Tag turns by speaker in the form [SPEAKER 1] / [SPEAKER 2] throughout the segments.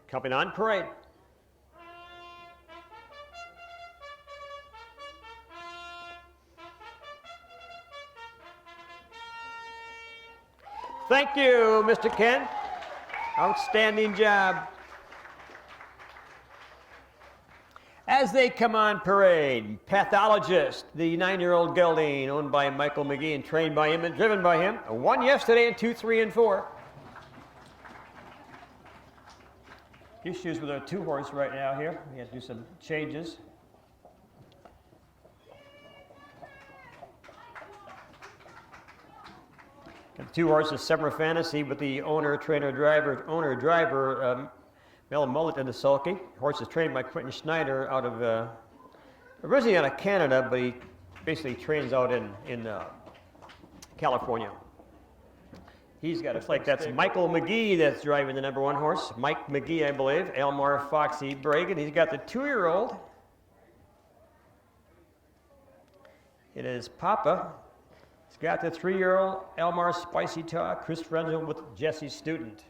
[SPEAKER 1] coming on parade. Thank you, Mr. Kent. Outstanding job. As they come on parade, Pathologist, the 9-year-old gelding owned by Michael McGee and trained by him and driven by him. Won yesterday in 2, 3, and 4. Issues with our 2-horse right now here. We have to do some changes. Got the 2-horse is Summer Fantasy with the owner-driver, Mel Mullet in the sulky. The horse is trained by Quentin Schneider out of, originally out of Canada, but he basically trains out in California. He's got a like that's Michael McGee that's driving the number 1 horse. Mike McGee, I believe. Elmar Foxy Bragan. He's got the 2-year-old. It is Papa. He's got the 3-year-old Elmar Spicy Talk. Chris Frenzel with Jesse Student.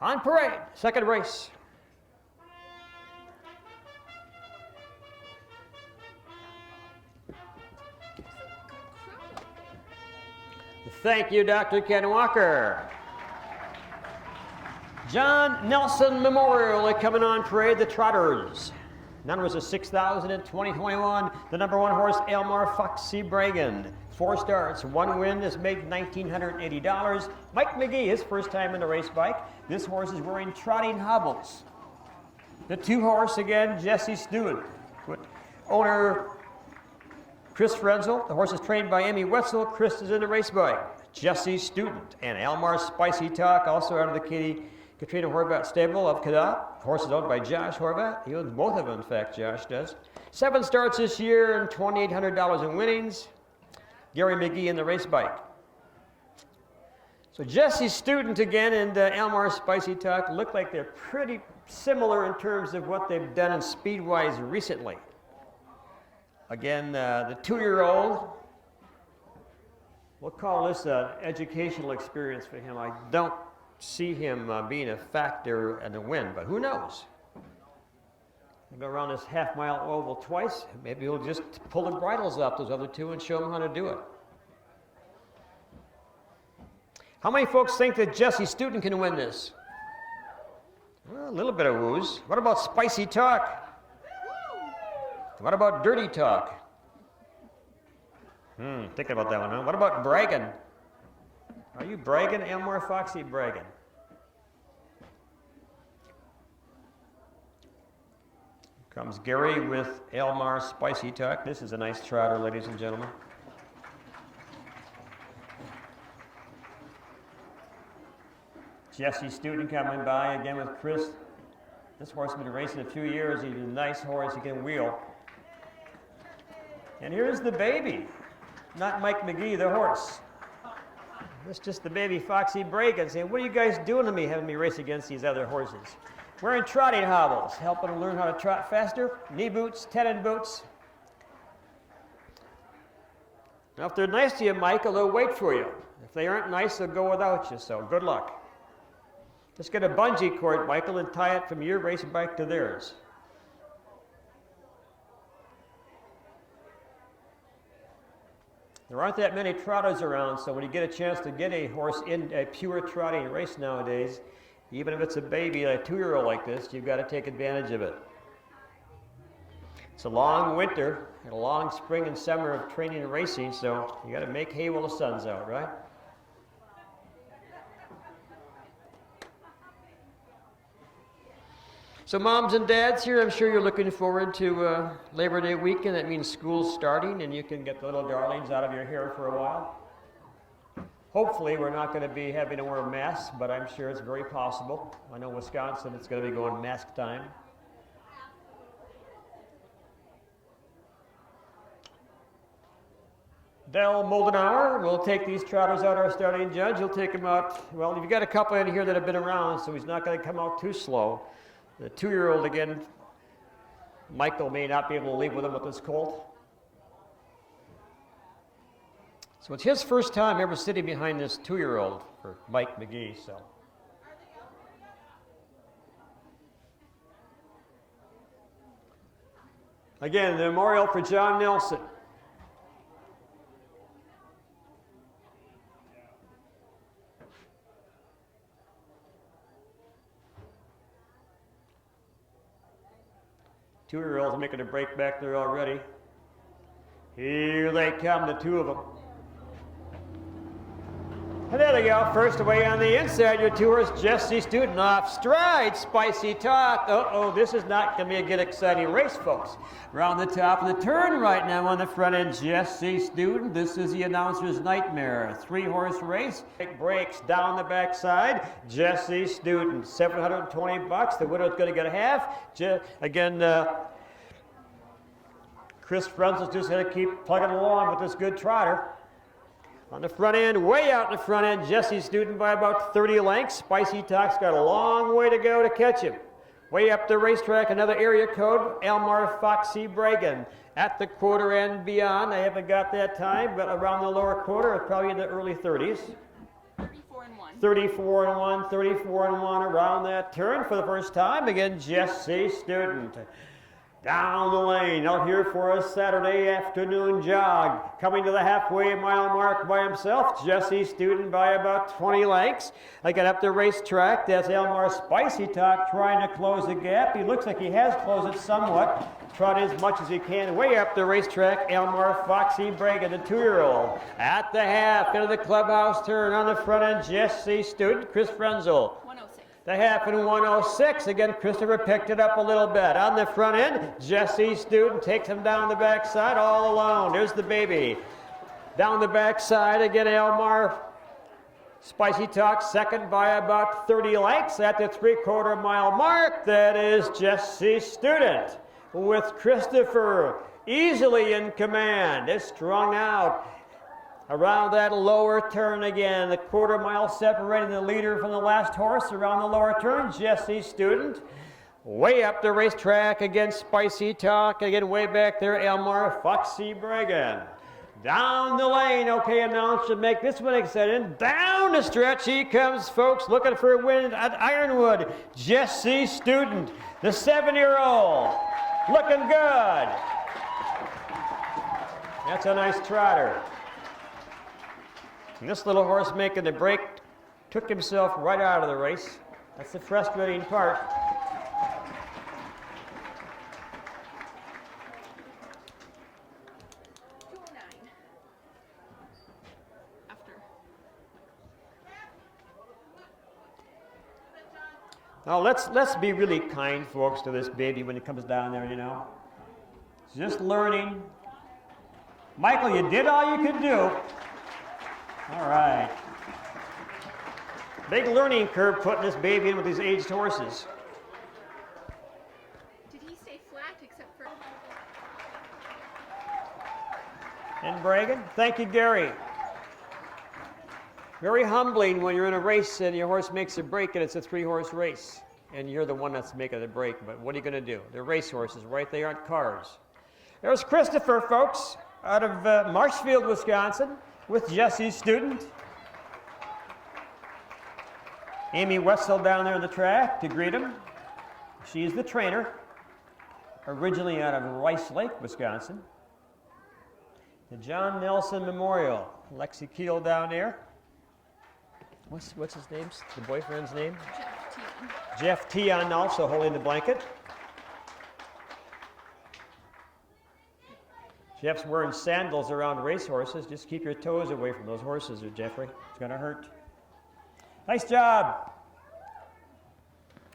[SPEAKER 1] On parade, second race. Thank you, Dr. Ken Walker. John Nelson Memorial coming on parade, the Trotters. Numbers of 6,000 in 2021. The number 1 horse, Elmar Foxy Bragan. 4 starts, 1 win, has made $1,980. Mike McGee, his first time in a race bike. This horse is wearing trotting hobbles. The 2-horse again, Jesse Stewart. Owner Chris Frenzel. The horse is trained by Amy Wetzel. Chris is in the race bike. Jesse Student and Elmar Spicy Talk, also out of the Katrina Horvat stable of Cadott. The horse is owned by Josh Horvat. He owns both of them, in fact, Josh does. 7 starts this year and $2,800 in winnings. Gary McGee in the race bike. So Jesse Student again and Elmar Spicy Talk look like they're pretty similar in terms of what they've done in speed-wise recently. Again, the 2-year-old, we'll call this an educational experience for him. I don't see him being a factor in the win, but who knows? I'll go around this half-mile oval twice. Maybe he'll just pull the bridles off those other 2 and show them how to do it. How many folks think that Jesse Student can win this? Well, a little bit of woos. What about Spicy Talk? What about Dirty Talk? Thinking about that one, huh? What about Braggin'? Are you bragging, Elmar Foxy Braggin'? Comes Gary with Elmar Spicy Talk. This is a nice trotter, ladies and gentlemen. Jesse Student coming by again with Chris. This horse has been racing a few years. He's a nice horse. He can wheel. And here's the baby. Not Mike McGee, the horse. It's just the baby Foxy Bragan saying, what are you guys doing to me, having me race against these other horses? Wearing trotting hobbles, helping them learn how to trot faster. Knee boots, tenon boots. Now, if they're nice to you, Michael, they'll wait for you. If they aren't nice, they'll go without you, so good luck. Just get a bungee cord, Michael, and tie it from your race bike to theirs. There aren't that many trotters around, so when you get a chance to get a horse in a pure trotting race nowadays, even if it's a baby, a 2-year-old like this, you've got to take advantage of it. It's a long winter and a long spring and summer of training and racing, so you got to make hay while the sun's out, right? So moms and dads here, I'm sure you're looking forward to Labor Day weekend. That means school's starting and you can get the little darlings out of your hair for a while. Hopefully we're not going to be having to wear masks, but I'm sure it's very possible. I know Wisconsin, it's going to be going mask time. Dell Moldenauer will take these trotters out, our starting judge. He'll take them out. Well, you've got a couple in here that have been around, so he's not going to come out too slow. The 2-year-old again, Michael may not be able to leave with him with this colt. So it's his first time ever sitting behind this 2-year-old for Mike McGee. So Again, the memorial for John Nelson. Two-year-olds making a break back there already. Here they come, the two of them. And there they go, first away on the inside, your two-horse Jesse Student off stride, Spicy Talk. Uh-oh, this is not going to be a good, exciting race, folks. Around the top of the turn right now on the front end, Jesse Student. This is the announcer's nightmare. Three-horse race. It breaks down the backside. Jesse Student, $720. The winner's going to get a half. Chris Frenzel's just going to keep plugging along with this good trotter. On the front end, way out in the front end, Jesse Student by about 30 lengths. Spicy Talk's got a long way to go to catch him. Way up the racetrack, another area code, Elmar Foxy Bragan. At the quarter end beyond, I haven't got that time, but around the lower quarter, it's probably in the early 30s.
[SPEAKER 2] 34-1.
[SPEAKER 1] 34-1, 34-1 around that turn for the first time. Again, Jesse Student. Down the lane, out here for a Saturday afternoon jog. Coming to the halfway mile mark by himself, Jesse Student by about 20 lengths. I got up the racetrack, that's Elmar Spicy Talk trying to close the gap. He looks like he has closed it somewhat. Trot as much as he can. Way up the racetrack, Elmar Foxy Bragan, the two-year-old. At the half, into the clubhouse turn on the front end, Jesse Student, Chris Frenzel.
[SPEAKER 2] 106.
[SPEAKER 1] The half in 106. Again, Christopher picked it up a little bit. On the front end, Jesse Student takes him down the backside all alone. There's the baby. Down the backside, again, Elmar Spicy Talk second by about 30 lengths at the three-quarter mile mark. That is Jesse Student with Christopher easily in command. It's strung out. Around that lower turn again, the quarter mile separating the leader from the last horse. Around the lower turn, Jesse Student. Way up the racetrack, again, Spicy Talk. Again, way back there, Elmar Foxy Bragan. Down the lane, okay, announcer, make this one exciting. Down the stretch, he comes, folks, looking for a win at Ironwood. Jesse Student, the 7-year-old, looking good. That's a nice trotter. And this little horse making the break took himself right out of the race. That's the frustrating part. Now let's be really kind, folks, to this baby when it comes down there, you know. It's just learning. Michael, you did all you could do. All right. Big learning curve putting this baby in with these aged horses.
[SPEAKER 2] Did he stay flat except for...
[SPEAKER 1] And Bragan? Thank you, Gary. Very humbling when you're in a race and your horse makes a break and it's a three-horse race. And you're the one that's making the break. But what are you going to do? They're race horses, right? They aren't cars. There's Christopher, folks, out of Marshfield, Wisconsin, with Jesse Student. Amy Wessel down there on the track to greet him. She's the trainer, originally out of Rice Lake, Wisconsin. The John Nelson Memorial. Lexi Keel down there. What's his name? The boyfriend's name? Jeff Tion also holding the blanket. Jeff's wearing sandals around racehorses. Just keep your toes away from those horses, Jeffrey. It's going to hurt. Nice job.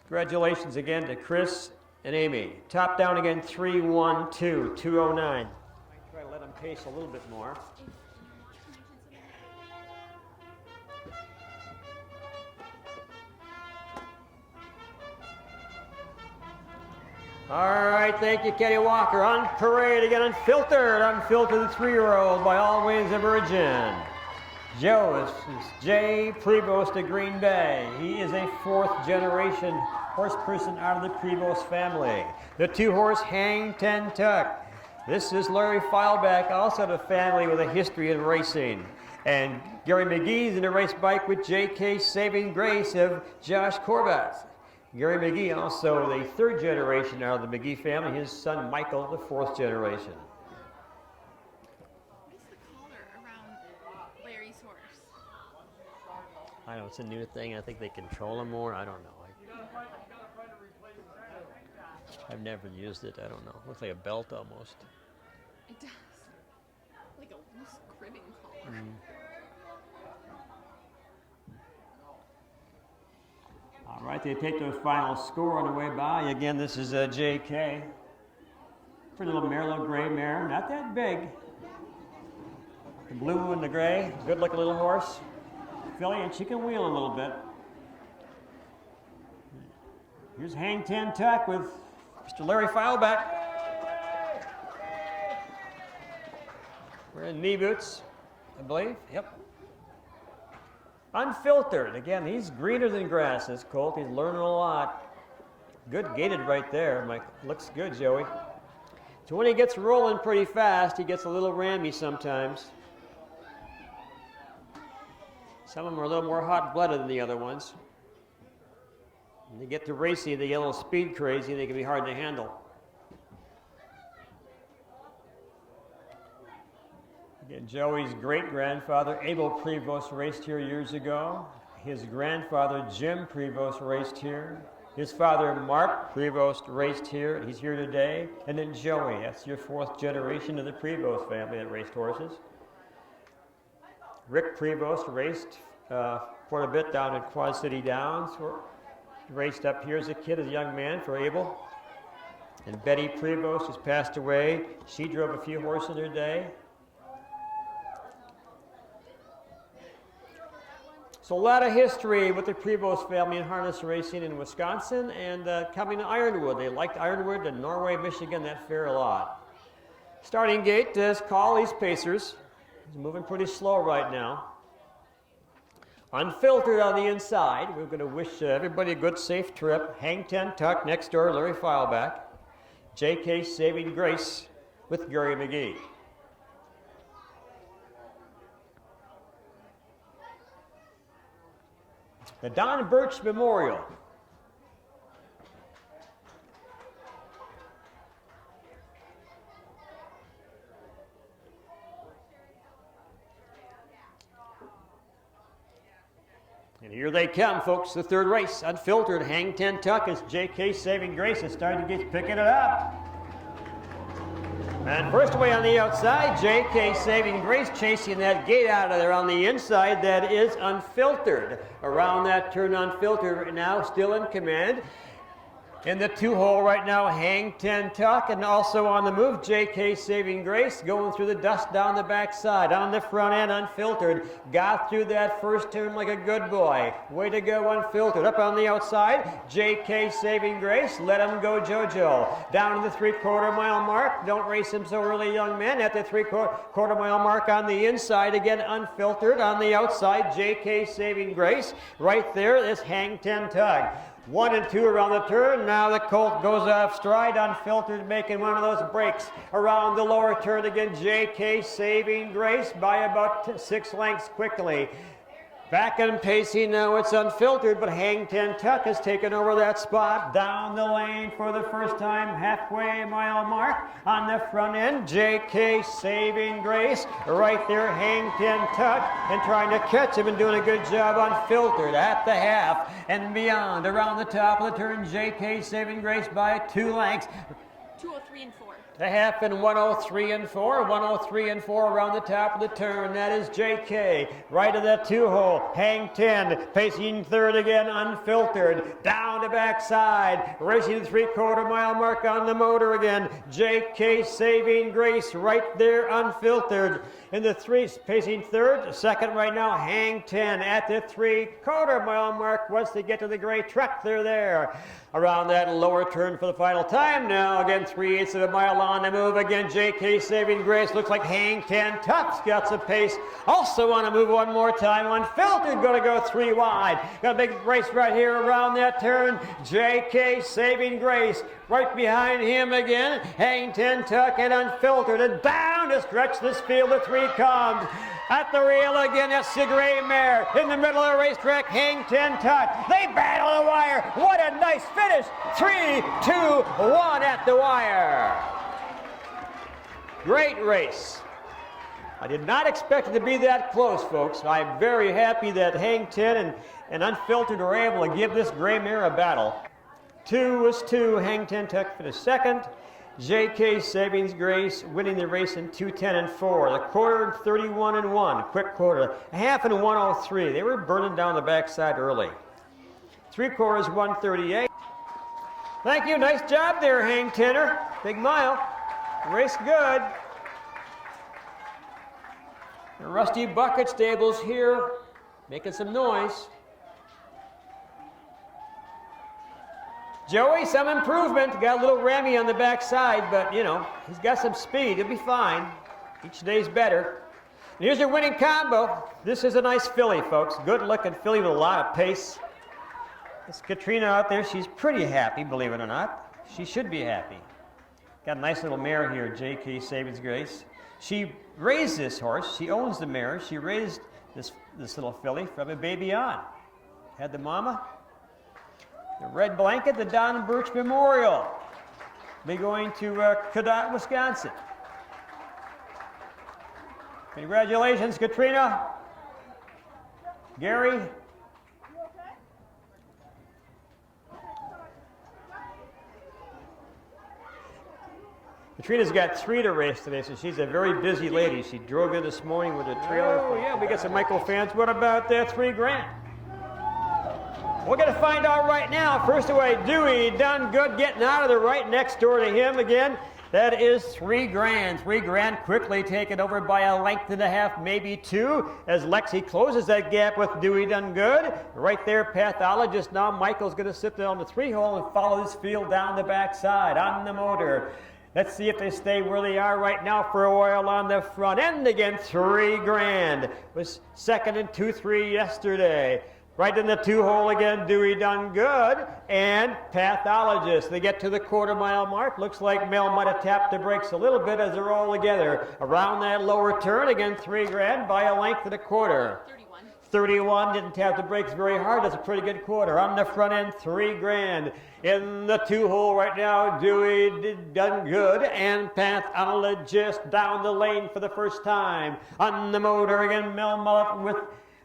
[SPEAKER 1] Congratulations again to Chris and Amy. Top down again, 3-1-2, 209. I try to let them pace a little bit more. All right, thank you, Kenny Walker. On parade again, unfiltered the 3-year-old by All Wings of Virgin. Joe is Jay Prevost of Green Bay. He is a 4th-generation horse person out of the Prevost family. The 2-horse Hang Ten Tuck. This is Larry Feilback, also the family with a history in racing. And Gary McGee's in a race bike with J.K. Saving Grace of Josh Corbat. Gary McGee, also the third generation out of the McGee family. His son Michael, the fourth generation.
[SPEAKER 2] What's the collar around Larry's horse?
[SPEAKER 1] I know it's a new thing. I think they control him more. I don't know. I've never used it. I don't know. Looks like a belt almost.
[SPEAKER 2] It does. Like a loose cribbing collar.
[SPEAKER 1] All right, they take their final score on the way by. Again, this is JK. Pretty little mare, little gray mare. Not that big. The blue and the gray. Good looking little horse. Filly, and she can wheel a little bit. Here's Hang 10 Tuck with Mr. Larry Feilback. Wearing knee boots, I believe. Yep. Unfiltered. Again, he's greener than grass, this colt. He's learning a lot. Good gated right there. Mike, looks good, Joey. So when he gets rolling pretty fast, he gets a little rammy sometimes. Some of them are a little more hot-blooded than the other ones. When they get to racing, they get a little speed crazy. They can be hard to handle. Again, Joey's great-grandfather, Abel Prevost, raced here years ago. His grandfather, Jim Prevost, raced here. His father, Mark Prevost, raced here. He's here today. And then Joey, that's your fourth generation of the Prevost family that raced horses. Rick Prevost raced for a bit down in Quad City Downs. Raced up here as a kid, as a young man for Abel. And Betty Prevost has passed away. She drove a few horses in her day. So a lot of history with the Prevost family in harness racing in Wisconsin and coming to Ironwood. They liked Ironwood and Norway, Michigan, that fair a lot. Starting gate is call these pacers. He's moving pretty slow right now. Unfiltered on the inside. We're going to wish everybody a good, safe trip. Hang 10 Tuck next door, Larry Feilback. JK Saving Grace with Gary McGee. The Don Birch Memorial. And here they come, folks, the third race. Unfiltered, Hang 10 Tuck as JK Saving Grace is starting to get picking it up. And first away on the outside, JK Saving Grace chasing that gate out of there on the inside. That is Unfiltered. Around that turn, Unfiltered right now, still in command. In the two-hole right now, Hang 10 Tuck, and also on the move, JK Saving Grace going through the dust down the backside. On the front end, Unfiltered. Got through that first turn like a good boy. Way to go, Unfiltered. Up on the outside, JK Saving Grace. Let him go, JoJo. Down to the three-quarter-mile mark. Don't race him so early, young man. At the three-quarter-mile mark on the inside, again, Unfiltered. On the outside, JK Saving Grace. Right there is Hang 10 Tuck. 1 and 2 around the turn. Now the colt goes off stride. Unfiltered, making one of those breaks around the lower turn again. JK Saving Grace by about 6 lengths quickly. Back and pacing now, it's Unfiltered, but Hang 10 Tuck has taken over that spot. Down the lane for the first time, halfway mile mark. On the front end, JK Saving Grace. Right there, Hang 10 Tuck, and trying to catch him and doing a good job. Unfiltered at the half and beyond. Around the top of the turn, JK Saving Grace by 2 lengths.
[SPEAKER 2] 203 and 4.
[SPEAKER 1] The half in 103 and 4, 103 and 4 around the top of the turn. That is JK. Right of that 2-hole. Hang 10. Pacing third again, Unfiltered. Down the backside. Racing the three-quarter-mile mark on the motor again. JK Saving Grace right there, Unfiltered. In the 3, pacing third. Second right now, Hang 10 at the three-quarter-mile mark. Once they get to the gray truck, they're there. Around that lower turn for the final time now. Again, 3/8 of a mile on the move. Again, JK Saving Grace. Looks like Hang 10 Tuck's got some pace. Also on a move one more time. Unfiltered going to go 3 wide. Got a big race right here around that turn. JK Saving Grace. Right behind him again. Hang 10 Tuck and Unfiltered. And down to stretch this field of 3 comes. At the rail again, that's the gray mare. In the middle of the racetrack, Hang 10 Touch. They battle the wire. What a nice finish. 3, 2, 1 at the wire. Great race. I did not expect it to be that close, folks. I'm very happy that Hang 10 and Unfiltered were able to give this gray mare a battle. 2 was 2. Hang 10 Touch for the second. J.K. Savings Grace winning the race in 2:10 and 4. The quarter 31 and 1. Quick quarter. A half in 1:03. They were burning down the backside early. 3/4 1:38. Thank you. Nice job there, Hang Tenner. Big mile. Race good. The Rusty Bucket Stables here making some noise. Joey, some improvement. Got a little rammy on the backside, but, you know, he's got some speed. He'll be fine. Each day's better. And here's your winning combo. This is a nice filly, folks. Good-looking filly with a lot of pace. This Katrina out there, she's pretty happy, believe it or not. She should be happy. Got a nice little mare here, J.K. Savings Grace. She raised this horse. She owns the mare. She raised this little filly from a baby on. Had the mama. The red blanket, the Don Birch Memorial. Be going to Cadott, Wisconsin. Congratulations, Katrina. Gary. Katrina's got 3 to race today, so she's a very busy lady. She drove in this morning with a trailer. Oh, yeah, we got some Michael fans. What about that $3 grand? We're going to find out right now. First away, Dewey, done good, getting out of the right next door to him again. That is $3 grand. $3 grand quickly taken over by a length and a half, maybe 2, as Lexi closes that gap with Dewey done good. Right there, Pathologist. Now Michael's going to sit there on the 3-hole and follow this field down the backside on the motor. Let's see if they stay where they are right now for a while on the front end again. $3 grand. Was second in 2-3 yesterday. Right in the 2-hole again, Dewey done good, and Pathologist. They get to the quarter-mile mark. Looks like Mel might have tapped the brakes a little bit as they're all together. Around that lower turn, again, $3 grand by a length and a quarter. 31, didn't tap the brakes very hard. That's a pretty good quarter. On the front end, $3 grand. In the 2-hole right now, Dewey done good, and Pathologist down the lane for the first time. On the motor again, Mel Mullet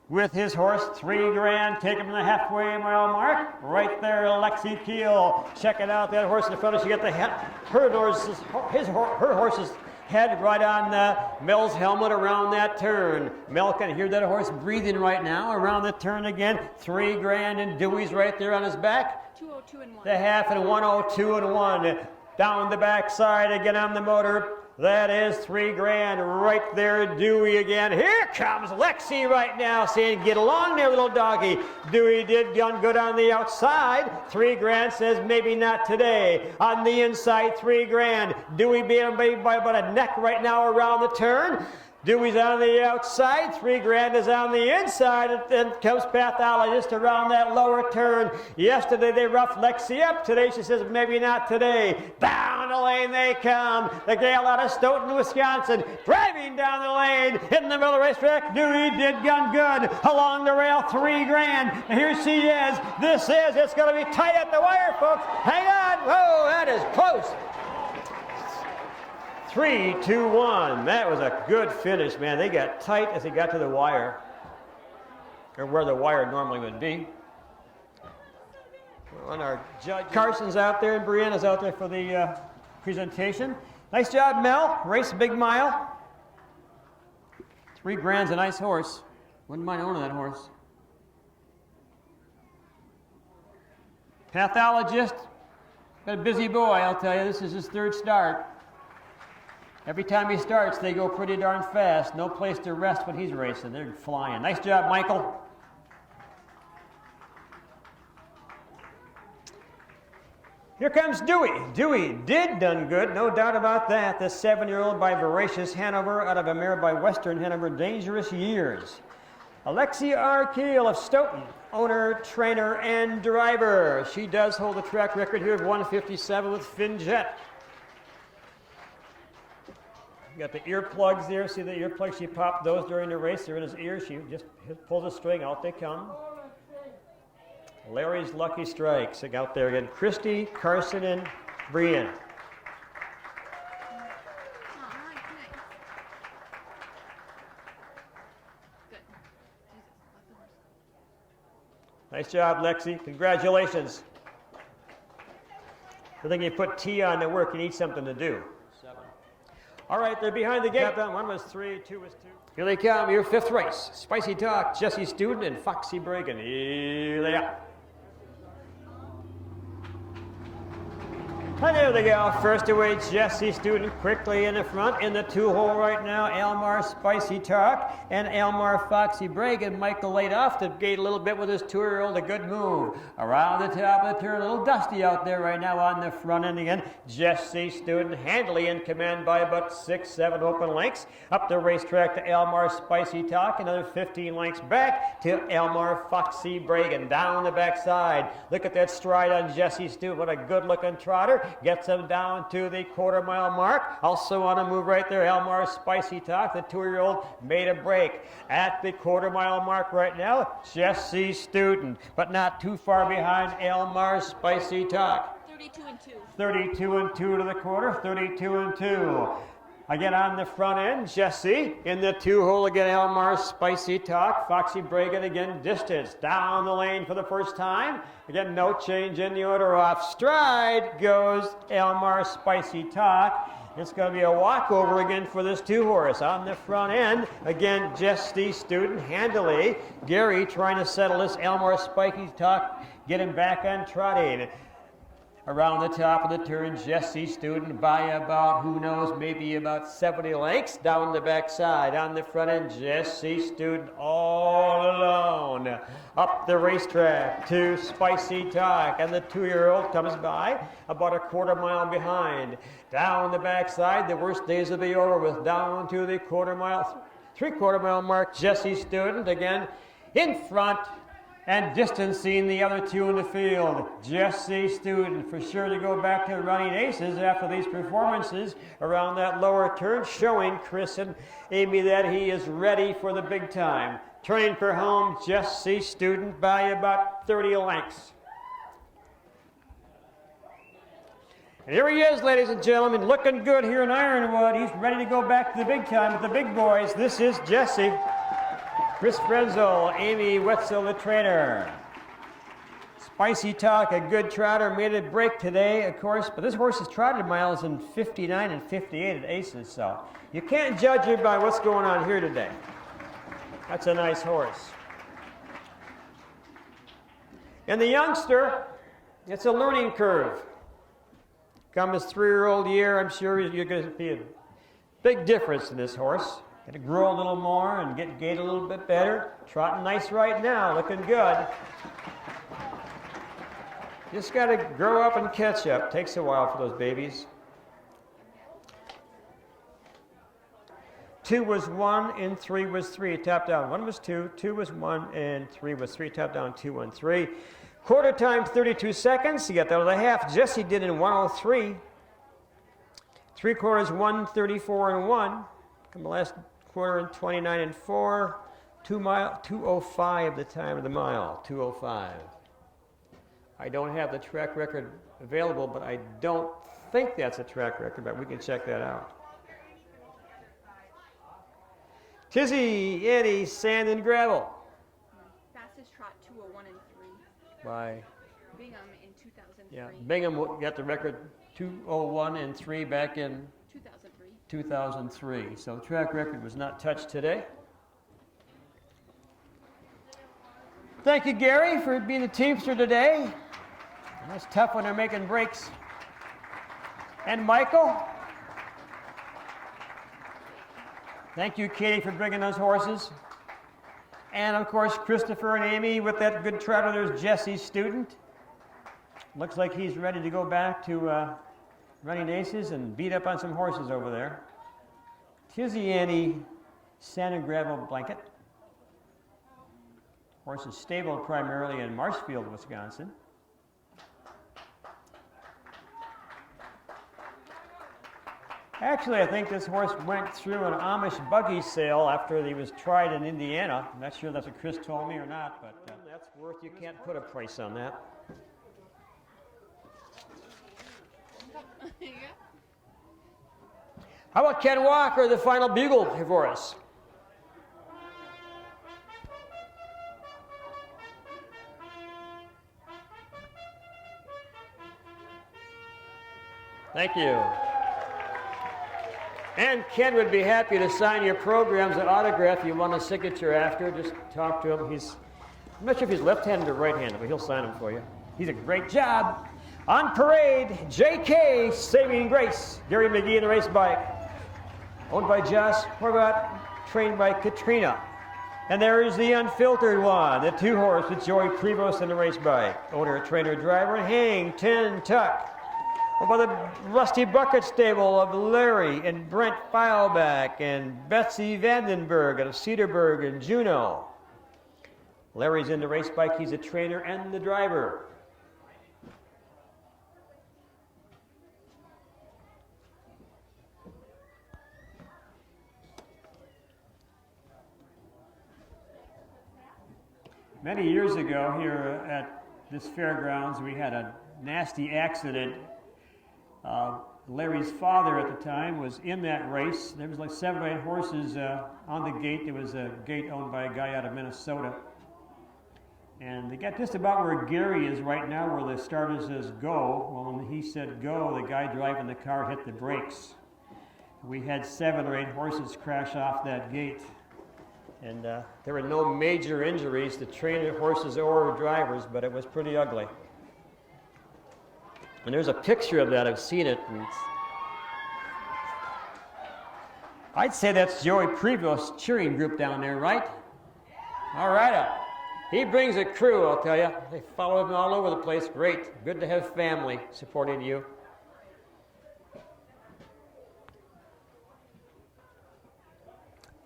[SPEAKER 1] with his horse, $3 grand, take him to the halfway mile mark. Right there, Lexi Keel. Checking out that horse in the front. She got her horse's head right on Mel's helmet around that turn. Mel can hear that horse breathing right now around the turn again. $3 grand, and Dewey's right there on his back.
[SPEAKER 2] 202 and 1.
[SPEAKER 1] The half and 102 and 1. Down the backside again on the motor. That is $3 grand right there, Dewey again. Here comes Lexi right now saying, get along there, little doggy. Dewey did done good on the outside. $3 grand says, maybe not today. On the inside, $3 grand. Dewey being by about a neck right now around the turn. Dewey's on the outside, $3 grand is on the inside, and then comes Pathologist around that lower turn. Yesterday they roughed Lexi up. Today she says, maybe not today. Down the lane they come. The gal out of Stoughton, Wisconsin, driving down the lane in the middle of the racetrack. Dewey did gun good along the rail, $3 grand. And here she is. It's going to be tight at the wire, folks. Hang on. Whoa, that is close. 3, 2, 1. That was a good finish, man. They got tight as they got to the wire, or where the wire normally would be. And our judge Carson's out there and Brianna's out there for the presentation. Nice job, Mel. Race a big mile. $3 grand's a nice horse. Wouldn't mind owning that horse. Pathologist, got a busy boy, I'll tell you. This is his 3rd start. Every time he starts, they go pretty darn fast. No place to rest when he's racing. They're flying. Nice job, Michael. Here comes Dewey. Dewey did done good, no doubt about that. The 7-year-old by Voracious Hanover out of a mare by Western Hanover, Dangerous Years. Alexia R. Keel of Stoughton, owner, trainer, and driver. She does hold a track record here of 157 with Finjet. You got the earplugs there. See the earplugs? She popped those during the race. They're in his ear. She just pulls a string. Out they come. Larry's Lucky Strikes out there again. Christy, Carson, and Brian. Nice job, Lexi. Congratulations. I think you put T on the work, you need something to do. 7. All right, they're behind the gate. One was 3, 2 was 2. Here they come, your 5th race. Spicy Talk, Jesse Student, and Foxy Bregan. Here they are. And there they go. First away, Jesse Student quickly in the front. In the 2-hole right now, Elmar Spicy Talk and Elmar Foxy Bregan. Michael laid off the gate a little bit with his 2-year-old. A good move. Around the top of the turn, a little dusty out there right now on the front end again. Jesse Student handily in command by about 6, 7 open lengths. Up the racetrack to Elmar Spicy Talk. Another 15 lengths back to Elmar Foxy Bregan. Down the backside. Look at that stride on Jesse Student. What a good-looking trotter. Gets him down to the quarter-mile mark. Also on a move right there, Elmar Spicy Talk. The 2-year-old made a break at the quarter-mile mark right now. Jesse Student, but not too far behind Elmar Spicy Talk.
[SPEAKER 2] 32 and 2.
[SPEAKER 1] 32 and 2 to the quarter. 32 and 2. Again on the front end, Jesse. In the 2-hole again, Elmar Spicy Talk. Foxy Bregan again, distance. Down the lane for the first time. Again, no change in the order. Off stride goes Elmar Spicy Talk. It's going to be a walkover again for this 2-horse. On the front end, again, Jesse Student handily. Gary trying to settle this Elmar Spicy Talk, get him back on trotting. Around the top of the turn, Jesse Student by about, who knows, maybe about 70 lengths down the backside. On the front end, Jesse Student all alone. Up the racetrack to Spicy Talk, and the 2-year-old comes by about a quarter-mile behind. Down the backside, the worst days will be over with. Down to the three-quarter-mile mark, Jesse Student again in front. And distancing the other 2 in the field. Jesse Student for sure to go back to running aces after these performances around that lower turn, showing Chris and Amy that he is ready for the big time. Turning for home, Jesse Student by about 30 lengths. And here he is, ladies and gentlemen, looking good here in Ironwood. He's ready to go back to the big time with the big boys. This is Jesse. Chris Frenzel, Amy Wetzel, the trainer. Spicy Talk, a good trotter, made a break today, of course, but this horse has trotted miles in 59 and 58 at aces, so you can't judge it by what's going on here today. That's a nice horse. And the youngster, it's a learning curve. Come his 3-year-old year, I'm sure you're going to be a big difference in this horse. Got to grow a little more and get gait a little bit better. Trotting nice right now, looking good. Just got to grow up and catch up. Takes a while for those babies. 2 was 1 and 3 was 3. Top down. 1 was 2, 2 was 1, and 3 was 3. Top down, 2, 1, 3. Quarter time, 32 seconds. You got that with a half. Jesse did in 1:03. 3 quarters, 1:34 and 1. Come the last quarter in 29 and 4. 2:05 the time of the mile. 2:05. I don't have the track record available, but I don't think that's a track record, but we can check that out. Tizzy, Eddie, Sand and Gravel.
[SPEAKER 2] Fastest trot 2:01 and 3.
[SPEAKER 1] By
[SPEAKER 2] Bingham in 2003.
[SPEAKER 1] yeah, Bingham got the record 2:01 and 3 back in
[SPEAKER 2] 2003.
[SPEAKER 1] 2003. So the track record was not touched today. Thank you, Gary, for being the teamster today. That's tough when they're making breaks. And Michael. Thank you, Katie, for bringing those horses. And, of course, Christopher and Amy with that good trotter. There's Jesse's student. Looks like he's ready to go back to running aces and beat up on some horses over there. Tizzy Annie, Sand and Gravel Blanket. Horse is stable primarily in Marshfield, Wisconsin. Actually, I think this horse went through an Amish buggy sale after he was tried in Indiana. I'm not sure that's what Chris told me or not, but that's worth, you can't put a price on that.
[SPEAKER 2] Yeah.
[SPEAKER 1] How about Ken Walker, the final bugle for us? Thank you. And Ken would be happy to sign your programs and autograph. You want a signature after, just talk to him. I'm not sure if he's left-handed or right-handed, but he'll sign them for you. He's a great job. On parade, J.K. Saving Grace, Gary McGee in the race bike. Owned by Josh Horvat, trained by Katrina. And there is the unfiltered one, the 2-horse with Joey Prevost in the race bike. Owner, trainer, driver, Hang 10 Tuck. Owned by the Rusty Bucket stable of Larry and Brent Feilback and Betsy Vandenberg out of Cedarburg and Juneau. Larry's in the race bike, he's a trainer and the driver. Many years ago here at this fairgrounds, we had a nasty accident. Larry's father at the time was in that race. There was like 7 or 8 horses on the gate. It was a gate owned by a guy out of Minnesota. And they got just about where Gary is right now, where the starter says go. Well, when he said go, the guy driving the car hit the brakes. We had 7 or 8 horses crash off that gate. And there were no major injuries to trainer horses or drivers, but it was pretty ugly. And there's a picture of that, I've seen it. And I'd say that's Joey Prevost's cheering group down there, right? All right. He brings a crew, I'll tell you. They follow him all over the place. Great. Good to have family supporting you.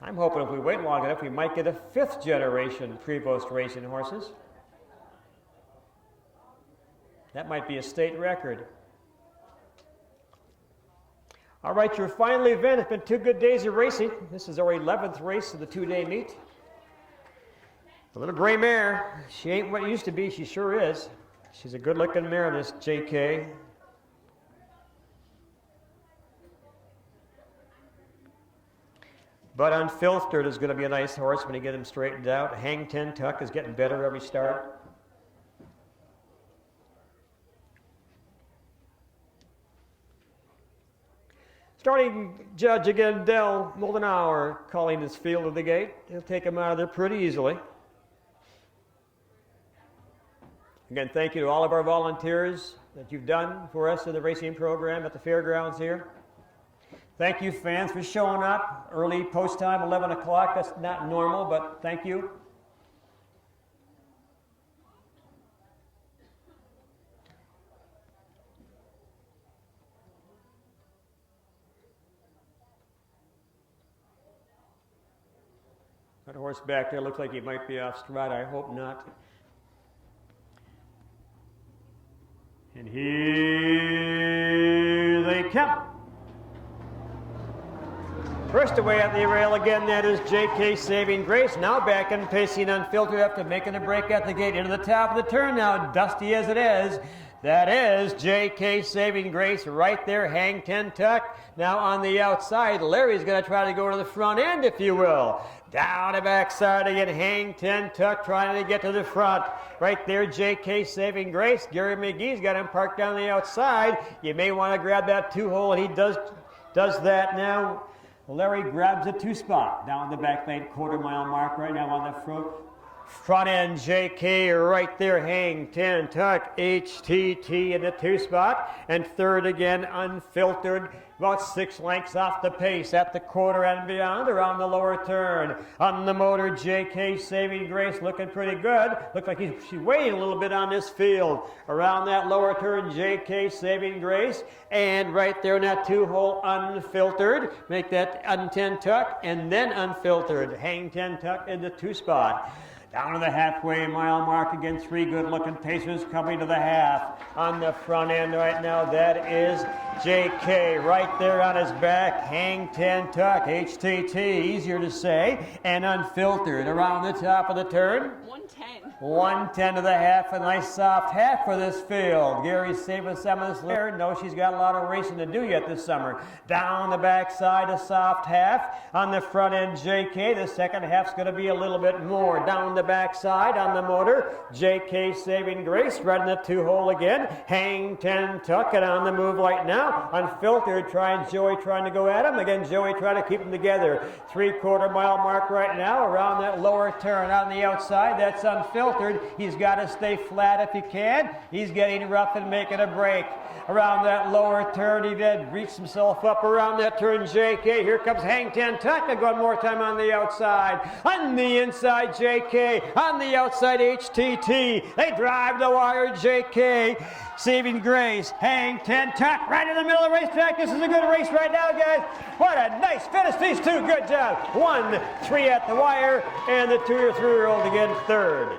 [SPEAKER 1] I'm hoping if we wait long enough, we might get a 5th generation Prevost racing horses. That might be a state record. All right, your final event. It's been 2 good days of racing. This is our 11th race of the 2-day meet. A little gray mare. She ain't what it used to be. She sure is. She's a good-looking mare, this JK. But Unfiltered is going to be a nice horse when you get him straightened out. Hang 10 Tuck is getting better every start. Starting judge again, Del Moldenauer, calling his field of the gate. He'll take him out of there pretty easily. Again, thank you to all of our volunteers that you've done for us in the racing program at the fairgrounds here. Thank you, fans, for showing up early post time, 11 o'clock. That's not normal, but thank you. That horse back there looks like he might be off stride. I hope not. And here they come. First away at the rail again, that is J.K. Saving Grace. Now back and pacing Unfiltered after making a break at the gate. Into the top of the turn now, dusty as it is. That is J.K. Saving Grace right there, Hang 10 Tuck. Now on the outside, Larry's going to try to go to the front end, if you will. Down the backside again, Hang 10 Tuck trying to get to the front. Right there, J.K. Saving Grace. Gary McGee's got him parked down the outside. You may want to grab that 2-hole, and he does that now. Larry grabs a 2-spot down the back lane, quarter-mile mark right now on the front end. JK right there, Hang 10 Tuck, HTT in the 2-spot, and third again, Unfiltered, about 6 lengths off the pace at the quarter and beyond around the lower turn. On the motor, JK Saving Grace looking pretty good. Looks like she's waiting a little bit on this field. Around that lower turn, JK Saving Grace, and right there in that 2-hole, Unfiltered. Make that 10 Tuck, and then Unfiltered. Hang 10 Tuck in the 2-spot. Down to the halfway mile mark again, 3 good-looking pacers coming to the half. On the front end right now, that is JK right there on his back. Hang 10 tuck. HTT, easier to say. And Unfiltered around the top of the turn.
[SPEAKER 2] 110.
[SPEAKER 1] 110 to the half. A nice soft half for this field. Gary's saving some of this later. No, she's got a lot of racing to do yet this summer. Down the backside, a soft half. On the front end, JK. The second half's going to be a little bit more. Down the backside on the motor. JK Saving Grace right in the 2-hole again. Hang 10 tuck and on the move right now. Unfiltered, Joey trying to go at him. Again, Joey trying to keep them together. 3/4 mile mark right now around that lower turn on the outside. That's Unfiltered. He's got to stay flat if he can. He's getting rough and making a break. Around that lower turn, he did reach himself up around that turn. JK, here comes Hang 10 tuck. And one more time on the outside. On the inside, JK. On the outside, HTT. They drive the wire, JK. Saving Grace, Hang 10 tuck, right in the middle of the racetrack. This is a good race right now, guys. What a nice finish, these two. Good job. 1-3 at the wire, and the 2 or 3-year-old again third.